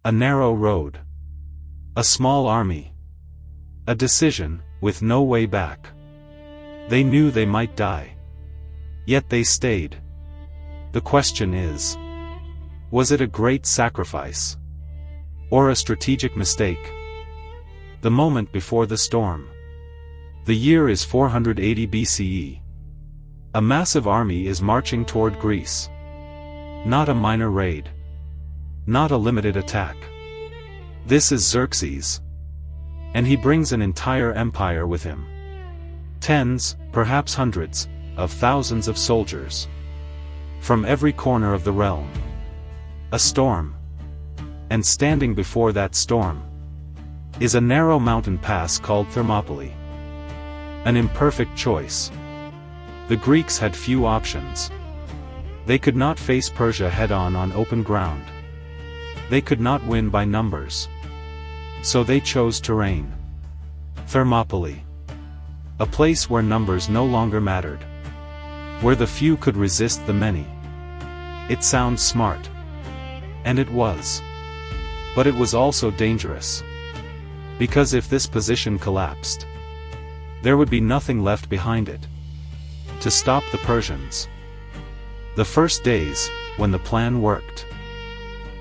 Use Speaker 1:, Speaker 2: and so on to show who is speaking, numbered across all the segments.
Speaker 1: A narrow road. A small army. A decision, with no way back. They knew they might die. Yet they stayed. The question is, was it a great sacrifice? Or a strategic mistake? The moment before the storm. The year is 480 BCE. A massive army is marching toward Greece. Not a minor raid. Not a limited attack. This is Xerxes. And he brings an entire empire with him. Tens, perhaps hundreds, of thousands of soldiers. From every corner of the realm. A storm. And standing before that storm is a narrow mountain pass called Thermopylae. An imperfect choice. The Greeks had few options. They could not face Persia head-on on open ground. They could not win by numbers. So they chose terrain. Thermopylae. A place where numbers no longer mattered. Where the few could resist the many. It sounds smart. And it was. But it was also dangerous. Because if this position collapsed, there would be nothing left behind it to stop the Persians. The first days, when the plan worked,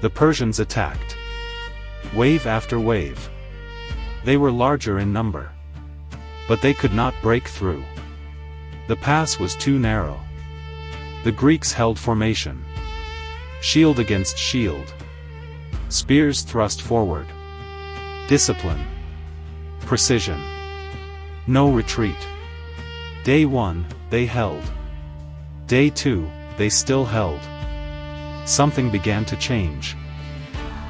Speaker 1: the Persians attacked. Wave after wave. They were larger in number. But they could not break through. The pass was too narrow. The Greeks held formation. Shield against shield. Spears thrust forward. Discipline. Precision. No retreat. Day 1, they held. Day 2, they still held. Something began to change.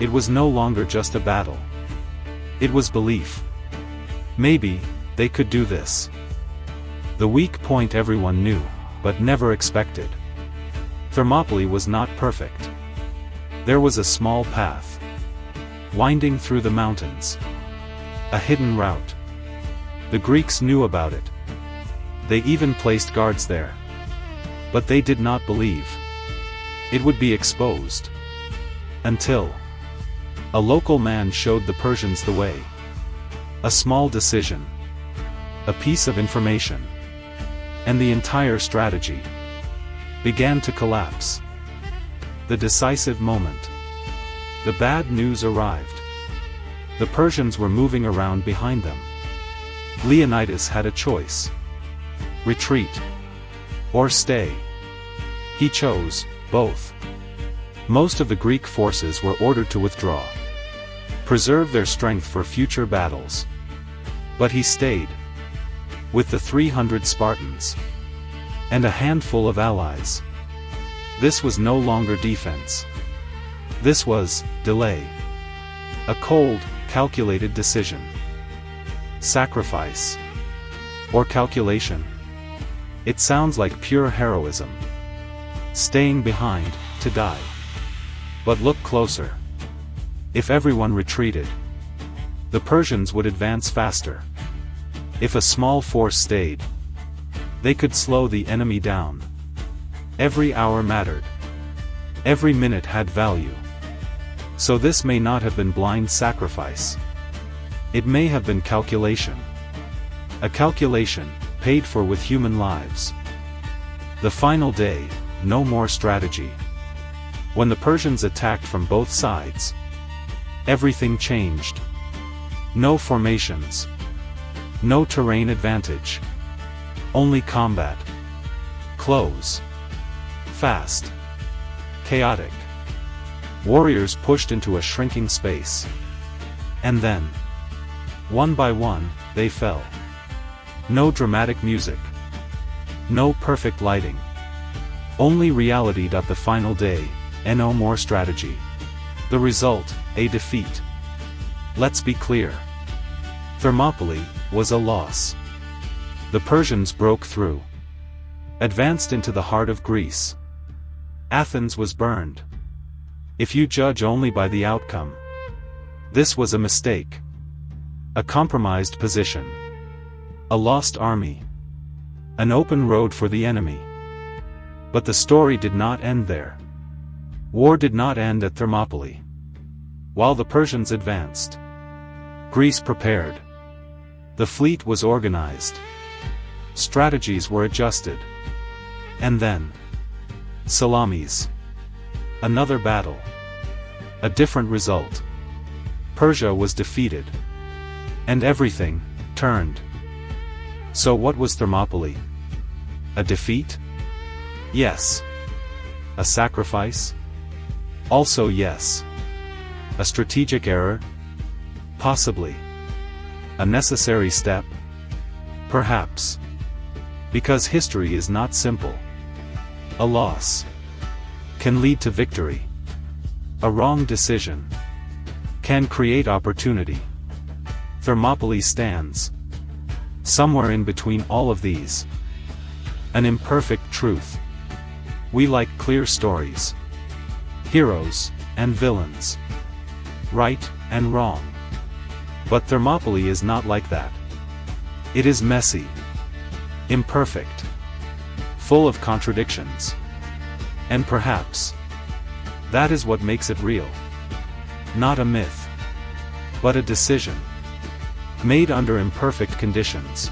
Speaker 1: It was no longer just a battle. It was belief. Maybe they could do this. The weak point everyone knew, but never expected. Thermopylae was not perfect. There was a small path, winding through the mountains. A hidden route. The Greeks knew about it. They even placed guards there. But they did not believe it would be exposed. Until a local man showed the Persians the way. A small decision. A piece of information. And the entire strategy began to collapse. The decisive moment. The bad news arrived. The Persians were moving around behind them. Leonidas had a choice. Retreat. Or stay. He chose both. Most of the Greek forces were ordered to withdraw. Preserve their strength for future battles. But he stayed. With the 300 Spartans. And a handful of allies. This was no longer defense. This was delay. A cold, calculated decision. Sacrifice. Or calculation. It sounds like pure heroism. Staying behind, to die. But look closer. If everyone retreated, the Persians would advance faster. If a small force stayed, they could slow the enemy down. Every hour mattered. Every minute had value. So this may not have been blind sacrifice. It may have been calculation. A calculation, paid for with human lives. The final day, no more strategy. When the Persians attacked from both sides, everything changed. No formations. No terrain advantage. Only combat. Close. Fast. Chaotic. Warriors pushed into a shrinking space. And then, one by one, they fell. No dramatic music. No perfect lighting. Only reality. The final day, and no more strategy. The result, a defeat. Let's be clear. Thermopylae was a loss. The Persians broke through. Advanced into the heart of Greece. Athens was burned. If you judge only by the outcome, this was a mistake. A compromised position. A lost army. An open road for the enemy. But the story did not end there. War did not end at Thermopylae. While the Persians advanced, Greece prepared. The fleet was organized. Strategies were adjusted. And then, Salamis. Another battle. A different result. Persia was defeated. And everything turned. So what was Thermopylae? A defeat? Yes. A sacrifice? Also yes. A strategic error? Possibly. A necessary step? Perhaps. Because history is not simple. A loss can lead to victory. A wrong decision can create opportunity. Thermopylae stands somewhere in between all of these. An imperfect truth. We like clear stories. Heroes and villains. Right and wrong. But Thermopylae is not like that. It is messy. Imperfect. Full of contradictions. And perhaps that is what makes it real. Not a myth, but a decision made under imperfect conditions.